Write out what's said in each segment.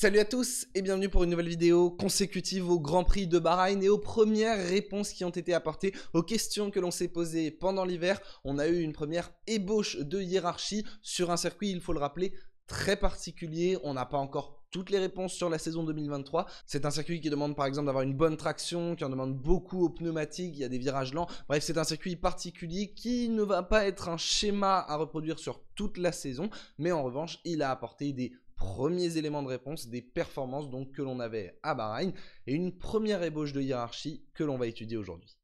Salut à tous et bienvenue pour une nouvelle vidéo consécutive au Grand Prix de Bahreïn et aux premières réponses qui ont été apportées aux questions que l'on s'est posées pendant l'hiver. On a eu une première ébauche de hiérarchie sur un circuit, il faut le rappeler, très particulier. On n'a pas encore toutes les réponses sur la saison 2023. C'est un circuit qui demande par exemple d'avoir une bonne traction, qui en demande beaucoup aux pneumatiques, il y a des virages lents. Bref, c'est un circuit particulier qui ne va pas être un schéma à reproduire sur toute la saison, mais en revanche, il a apporté des premiers éléments de réponse, des performances donc que l'on avait à Bahreïn et une première ébauche de hiérarchie que l'on va étudier aujourd'hui.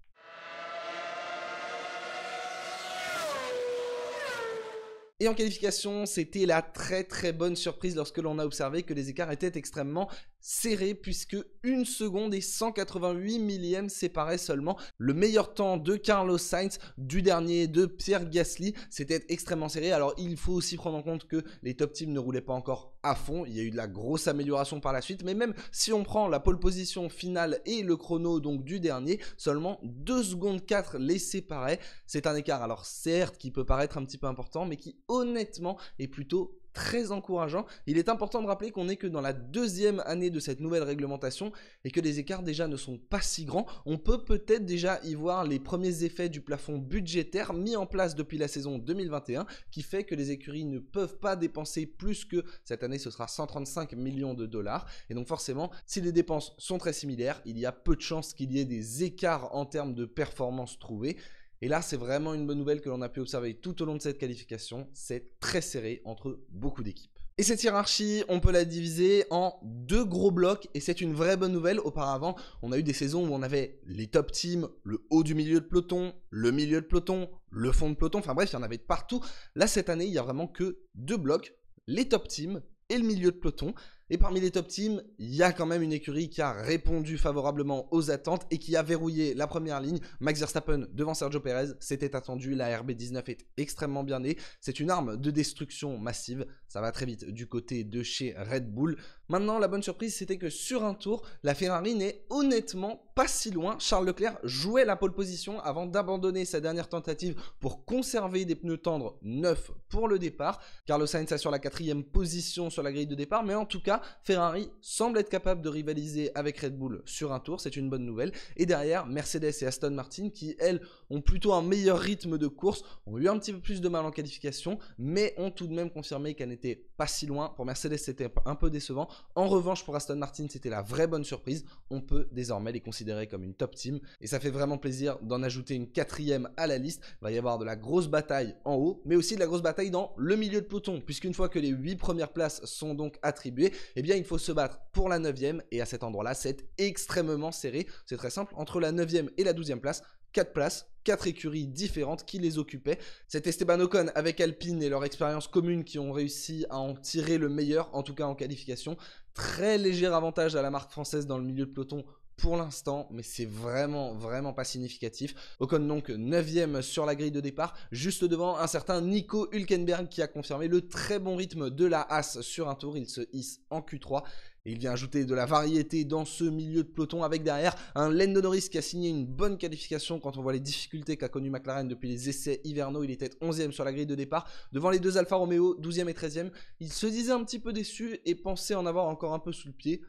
Et en qualification, c'était la très bonne surprise lorsque l'on a observé que les écarts étaient extrêmement serrés puisque 1 seconde et 188 millièmes séparaient seulement le meilleur temps de Carlos Sainz du dernier de Pierre Gasly. C'était extrêmement serré. Alors il faut aussi prendre en compte que les top teams ne roulaient pas encore à fond. Il y a eu de la grosse amélioration par la suite. Mais même si on prend la pole position finale et le chrono donc du dernier, seulement 2 secondes 4 les séparaient. C'est un écart alors certes qui peut paraître un petit peu important mais qui honnêtement est plutôt très encourageant. Il est important de rappeler qu'on n'est que dans la deuxième année de cette nouvelle réglementation et que les écarts déjà ne sont pas si grands. On peut peut-être déjà y voir les premiers effets du plafond budgétaire mis en place depuis la saison 2021 qui fait que les écuries ne peuvent pas dépenser plus que, cette année ce sera 135 millions de dollars et donc forcément si les dépenses sont très similaires, il y a peu de chances qu'il y ait des écarts en termes de performance trouvées. Et là, c'est vraiment une bonne nouvelle que l'on a pu observer tout au long de cette qualification. C'est très serré entre beaucoup d'équipes. Et cette hiérarchie, on peut la diviser en 2 gros blocs et c'est une vraie bonne nouvelle. Auparavant, on a eu des saisons où on avait les top teams, le haut du milieu de peloton, le milieu de peloton, le fond de peloton, enfin bref, il y en avait de partout. Là, cette année, il n'y a vraiment que 2 blocs, les top teams et le milieu de peloton. Et parmi les top teams, il y a quand même une écurie qui a répondu favorablement aux attentes et qui a verrouillé la première ligne. Max Verstappen devant Sergio Perez, c'était attendu, la RB19 est extrêmement bien née. C'est une arme de destruction massive, ça va très vite du côté de chez Red Bull. Maintenant, la bonne surprise, c'était que sur un tour, la Ferrari n'est honnêtement pas si loin. Charles Leclerc jouait la pole position avant d'abandonner sa dernière tentative pour conserver des pneus tendres neufs pour le départ. Carlos Sainz assure la 4e position sur la grille de départ, mais en tout cas, Ferrari semble être capable de rivaliser avec Red Bull sur un tour, c'est une bonne nouvelle. Et derrière, Mercedes et Aston Martin, qui elles ont plutôt un meilleur rythme de course, ont eu un petit peu plus de mal en qualification, mais ont tout de même confirmé qu'elle n'était pas si loin. Pour Mercedes, c'était un peu décevant. En revanche, pour Aston Martin, c'était la vraie bonne surprise. On peut désormais les considérer comme une top team. Et ça fait vraiment plaisir d'en ajouter une 4e à la liste. Il va y avoir de la grosse bataille en haut, mais aussi de la grosse bataille dans le milieu de peloton, puisqu'une fois que les 8 premières places sont donc attribuées, eh bien il faut se battre pour la 9e et à cet endroit-là, c'est extrêmement serré. C'est très simple, entre la 9e et la 12e place, 4 places, 4 écuries différentes qui les occupaient. C'est Esteban Ocon avec Alpine et leur expérience commune qui ont réussi à en tirer le meilleur, en tout cas en qualification. Très léger avantage à la marque française dans le milieu de peloton pour l'instant, mais c'est vraiment pas significatif. Ocon donc 9e sur la grille de départ, juste devant un certain Nico Hülkenberg qui a confirmé le très bon rythme de la Haas sur un tour. Il se hisse en Q3 et il vient ajouter de la variété dans ce milieu de peloton avec derrière un Lando Norris qui a signé une bonne qualification quand on voit les difficultés qu'a connu McLaren depuis les essais hivernaux. Il était 11e sur la grille de départ devant les 2 Alfa Romeo, 12e et 13e. Il se disait un petit peu déçu et pensait en avoir encore un peu sous le pied.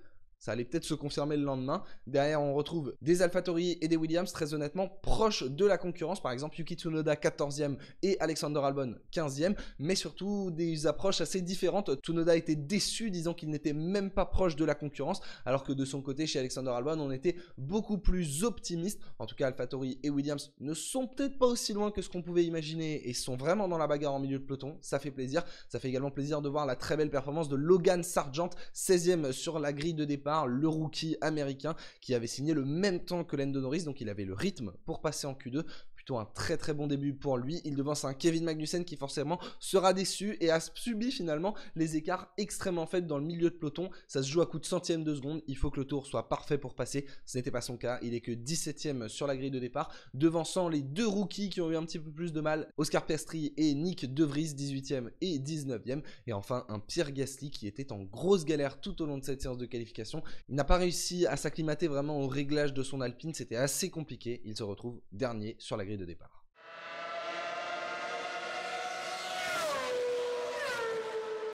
Ça allait peut-être se confirmer le lendemain. Derrière, on retrouve des AlphaTauri et des Williams très honnêtement proches de la concurrence. Par exemple, Yuki Tsunoda 14e et Alexander Albon 15e. Mais surtout des approches assez différentes. Tsunoda était déçu, disant qu'il n'était même pas proche de la concurrence. Alors que de son côté, chez Alexander Albon, on était beaucoup plus optimiste. En tout cas, AlphaTauri et Williams ne sont peut-être pas aussi loin que ce qu'on pouvait imaginer et sont vraiment dans la bagarre en milieu de peloton. Ça fait plaisir. Ça fait également plaisir de voir la très belle performance de Logan Sargent, 16e sur la grille de départ. Le rookie américain qui avait signé le même temps que Lando Norris, donc il avait le rythme pour passer en Q2. Plutôt un très bon début pour lui. Il devance un Kevin Magnussen qui forcément sera déçu et a subi finalement les écarts extrêmement faibles dans le milieu de peloton. Ça se joue à coup de centième de seconde. Il faut que le tour soit parfait pour passer. Ce n'était pas son cas. Il est que 17e sur la grille de départ, devançant les 2 rookies qui ont eu un petit peu plus de mal, Oscar Piastri et Nick De Vries, 18e et 19e. Et enfin un Pierre Gasly qui était en grosse galère tout au long de cette séance de qualification. Il n'a pas réussi à s'acclimater vraiment au réglage de son Alpine. C'était assez compliqué. Il se retrouve dernier sur la grille de départ.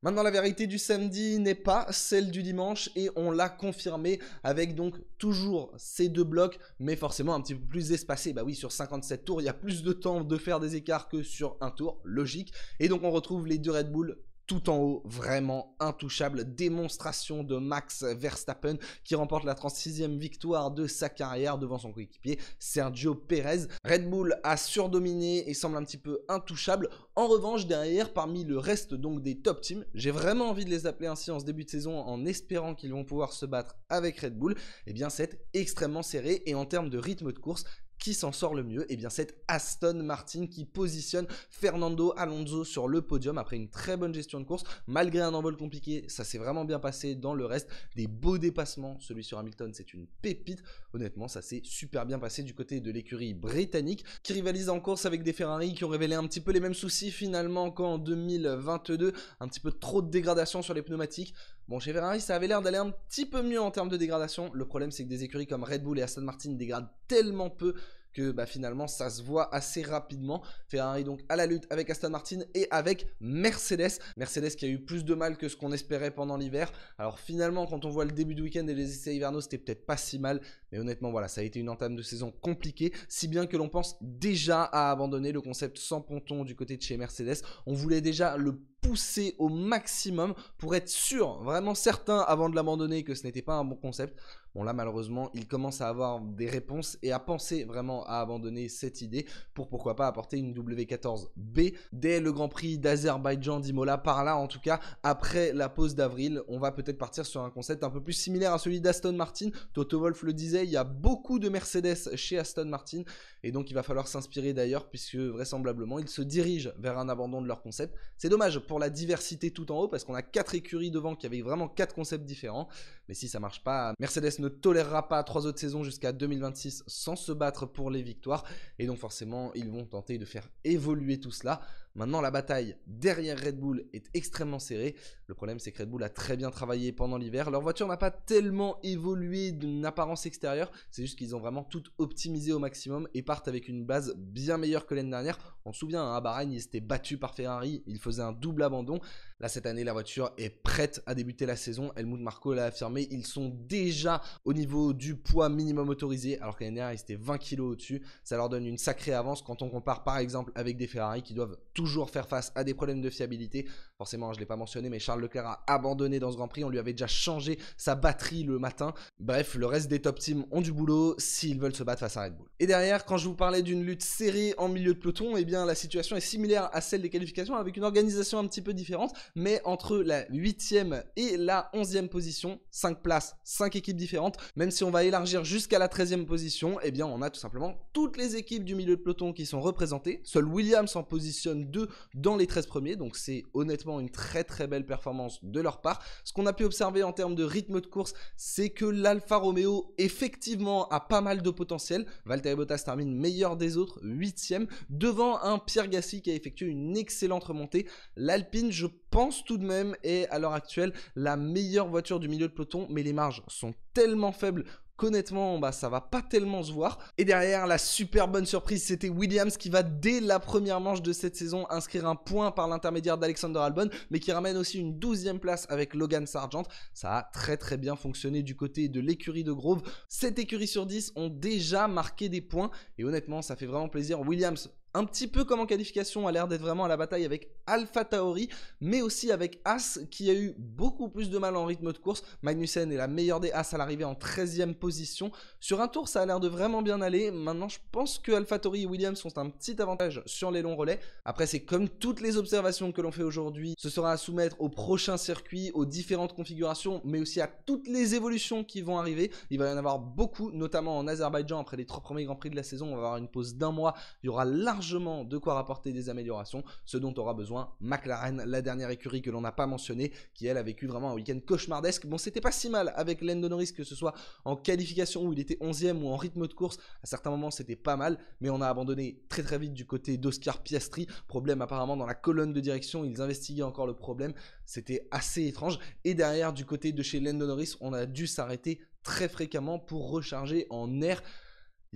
Maintenant, la vérité du samedi n'est pas celle du dimanche et on l'a confirmé avec donc toujours ces deux blocs, mais forcément un petit peu plus espacés. Bah oui, sur 57 tours, il y a plus de temps de faire des écarts que sur un tour, logique. Et donc on retrouve les deux Red Bull tout en haut, vraiment intouchable, démonstration de Max Verstappen qui remporte la 36e victoire de sa carrière devant son coéquipier Sergio Pérez. Red Bull a surdominé et semble un petit peu intouchable. En revanche, derrière, parmi le reste donc des top teams, j'ai vraiment envie de les appeler ainsi en ce début de saison en espérant qu'ils vont pouvoir se battre avec Red Bull, eh bien c'est extrêmement serré et en termes de rythme de course, qui s'en sort le mieux? Eh bien c'est Aston Martin qui positionne Fernando Alonso sur le podium après une très bonne gestion de course, malgré un envol compliqué, ça s'est vraiment bien passé dans le reste, des beaux dépassements, celui sur Hamilton c'est une pépite, honnêtement ça s'est super bien passé du côté de l'écurie britannique, qui rivalise en course avec des Ferrari qui ont révélé un petit peu les mêmes soucis finalement qu'en 2022, un petit peu trop de dégradation sur les pneumatiques. Bon, chez Ferrari, ça avait l'air d'aller un petit peu mieux en termes de dégradation. Le problème, c'est que des écuries comme Red Bull et Aston Martin dégradent tellement peu que finalement, ça se voit assez rapidement. Ferrari donc à la lutte avec Aston Martin et avec Mercedes. Mercedes qui a eu plus de mal que ce qu'on espérait pendant l'hiver. Alors finalement, quand on voit le début du week-end et les essais hivernaux, c'était peut-être pas si mal. Mais honnêtement, voilà, ça a été une entame de saison compliquée. Si bien que l'on pense déjà à abandonner le concept sans ponton du côté de chez Mercedes. On voulait déjà le pousser au maximum pour être sûr, vraiment certain avant de l'abandonner que ce n'était pas un bon concept. Bon là malheureusement il commence à avoir des réponses et à penser vraiment à abandonner cette idée pour pourquoi pas apporter une W14B dès le Grand Prix d'Azerbaïdjan d'Imola, par là en tout cas après la pause d'avril. On va peut-être partir sur un concept un peu plus similaire à celui d'Aston Martin. Toto Wolff le disait, il y a beaucoup de Mercedes chez Aston Martin et donc il va falloir s'inspirer d'ailleurs puisque vraisemblablement ils se dirigent vers un abandon de leur concept. C'est dommage pour la diversité tout en haut parce qu'on a 4 écuries devant qui avaient vraiment 4 concepts différents, mais si ça marche pas, Mercedes ne tolérera pas 3 autres saisons jusqu'à 2026 sans se battre pour les victoires et donc forcément ils vont tenter de faire évoluer tout cela. Maintenant la bataille derrière Red Bull est extrêmement serrée. Le problème c'est que Red Bull a très bien travaillé pendant l'hiver, leur voiture n'a pas tellement évolué d'une apparence extérieure, c'est juste qu'ils ont vraiment tout optimisé au maximum et partent avec une base bien meilleure que l'année dernière. On se souvient, à Bahreïn ils étaient battus par Ferrari, ils faisaient un double abandon. Là cette année la voiture est prête à débuter la saison, Helmut Marko l'a affirmé, ils sont déjà au niveau du poids minimum autorisé alors que l'année dernière ils étaient 20 kg au-dessus. Ça leur donne une sacrée avance quand on compare par exemple avec des Ferrari qui doivent toujours faire face à des problèmes de fiabilité. Forcément je ne l'ai pas mentionné mais Charles Leclerc a abandonné dans ce Grand Prix, on lui avait déjà changé sa batterie le matin. Bref, le reste des top teams ont du boulot s'ils veulent se battre face à Red Bull. Et derrière, quand je vous parlais d'une lutte serrée en milieu de peloton, eh bien la situation est similaire à celle des qualifications avec une organisation un petit peu différente, mais entre la 8e et la 11e position, 5 places, 5 équipes différentes. Même si on va élargir jusqu'à la 13e position, eh bien on a tout simplement toutes les équipes du milieu de peloton qui sont représentées. Seul Williams en positionne 2 dans les 13 premiers, donc c'est honnêtement une très très belle performance de leur part. Ce qu'on a pu observer en termes de rythme de course, c'est que l'Alfa Romeo effectivement a pas mal de potentiel. Valtteri Bottas termine meilleur des autres, 8e, devant un Pierre Gasly qui a effectué une excellente remontée. L'Alpine, je pense tout de même, est à l'heure actuelle la meilleure voiture du milieu de peloton, mais les marges sont tellement faibles qu'honnêtement, ça va pas tellement se voir. Et derrière, la super bonne surprise, c'était Williams qui va, dès la première manche de cette saison, inscrire un point par l'intermédiaire d'Alexander Albon, mais qui ramène aussi une 12e place avec Logan Sargent. Ça a très très bien fonctionné du côté de l'écurie de Grove. 7 écuries sur 10 ont déjà marqué des points, et honnêtement, ça fait vraiment plaisir. Williams, un petit peu comme en qualification, a l'air d'être vraiment à la bataille avec AlphaTauri, mais aussi avec Haas qui a eu beaucoup plus de mal en rythme de course. Magnussen est la meilleure des Haas à l'arrivée en 13e position. Sur un tour, ça a l'air de vraiment bien aller. Maintenant, je pense que AlphaTauri et Williams ont un petit avantage sur les longs relais. Après, c'est comme toutes les observations que l'on fait aujourd'hui, ce sera à soumettre au prochain circuit, aux différentes configurations, mais aussi à toutes les évolutions qui vont arriver. Il va y en avoir beaucoup, notamment en Azerbaïdjan. Après les 3 premiers Grands Prix de la saison, on va avoir une pause d'1 mois. Il y aura largement de quoi rapporter des améliorations, ce dont aura besoin McLaren, la dernière écurie que l'on n'a pas mentionnée, qui elle a vécu vraiment un week-end cauchemardesque. Bon, c'était pas si mal avec Lando Norris, que ce soit en qualification où il était 11e ou en rythme de course, à certains moments c'était pas mal, mais on a abandonné très très vite du côté d'Oscar Piastri. Problème apparemment dans la colonne de direction, ils investiguaient encore le problème, c'était assez étrange. Et derrière, du côté de chez Lando Norris, on a dû s'arrêter très fréquemment pour recharger en air.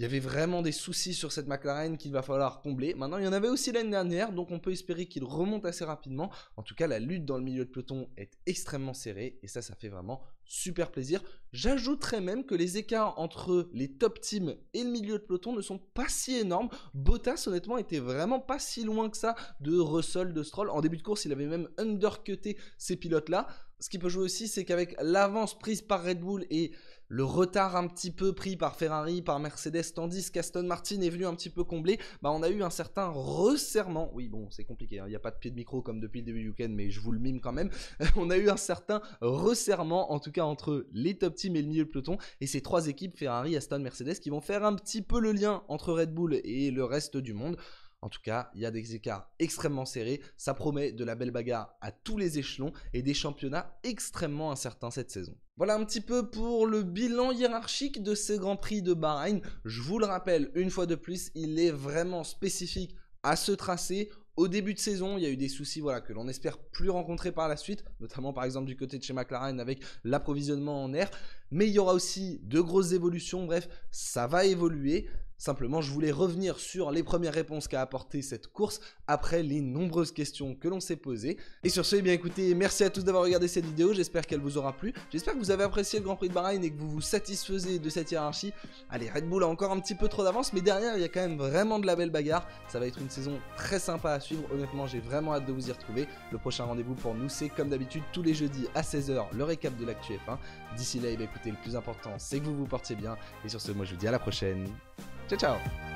Il y avait vraiment des soucis sur cette McLaren qu'il va falloir combler. Maintenant, il y en avait aussi l'année dernière, donc on peut espérer qu'il remonte assez rapidement. En tout cas, la lutte dans le milieu de peloton est extrêmement serrée et ça fait vraiment super plaisir. J'ajouterais même que les écarts entre les top teams et le milieu de peloton ne sont pas si énormes. Bottas, honnêtement, était vraiment pas si loin que ça de Russell, de Stroll. En début de course, il avait même undercuté ces pilotes-là. Ce qui peut jouer aussi, c'est qu'avec l'avance prise par Red Bull et le retard un petit peu pris par Ferrari, par Mercedes, tandis qu'Aston Martin est venu un petit peu combler, on a eu un certain resserrement. Oui, bon, c'est compliqué, hein, il n'y a pas de pied de micro comme depuis le début du week-end, mais je vous le mime quand même. On a eu un certain resserrement, en tout cas entre les top teams et le milieu de peloton, et ces trois équipes, Ferrari, Aston, Mercedes, qui vont faire un petit peu le lien entre Red Bull et le reste du monde. En tout cas, il y a des écarts extrêmement serrés, ça promet de la belle bagarre à tous les échelons et des championnats extrêmement incertains cette saison. Voilà un petit peu pour le bilan hiérarchique de ces Grands Prix de Bahreïn. Je vous le rappelle, une fois de plus, il est vraiment spécifique à ce tracé. Au début de saison, il y a eu des soucis que l'on espère plus rencontrer par la suite, notamment par exemple du côté de chez McLaren avec l'approvisionnement en air. Mais il y aura aussi de grosses évolutions, bref, ça va évoluer. Simplement, je voulais revenir sur les premières réponses qu'a apporté cette course après les nombreuses questions que l'on s'est posées. Et sur ce, écoutez, merci à tous d'avoir regardé cette vidéo, j'espère qu'elle vous aura plu. J'espère que vous avez apprécié le Grand Prix de Bahreïn et que vous vous satisfaisez de cette hiérarchie. Allez, Red Bull a encore un petit peu trop d'avance, mais derrière, il y a quand même vraiment de la belle bagarre. Ça va être une saison très sympa à suivre. Honnêtement, j'ai vraiment hâte de vous y retrouver. Le prochain rendez-vous pour nous, c'est comme d'habitude tous les jeudis à 16 h, le récap de l'actu F1. D'ici là, écoutez, le plus important, c'est que vous vous portiez bien. Et sur ce, moi je vous dis à la prochaine. Ciao, ciao!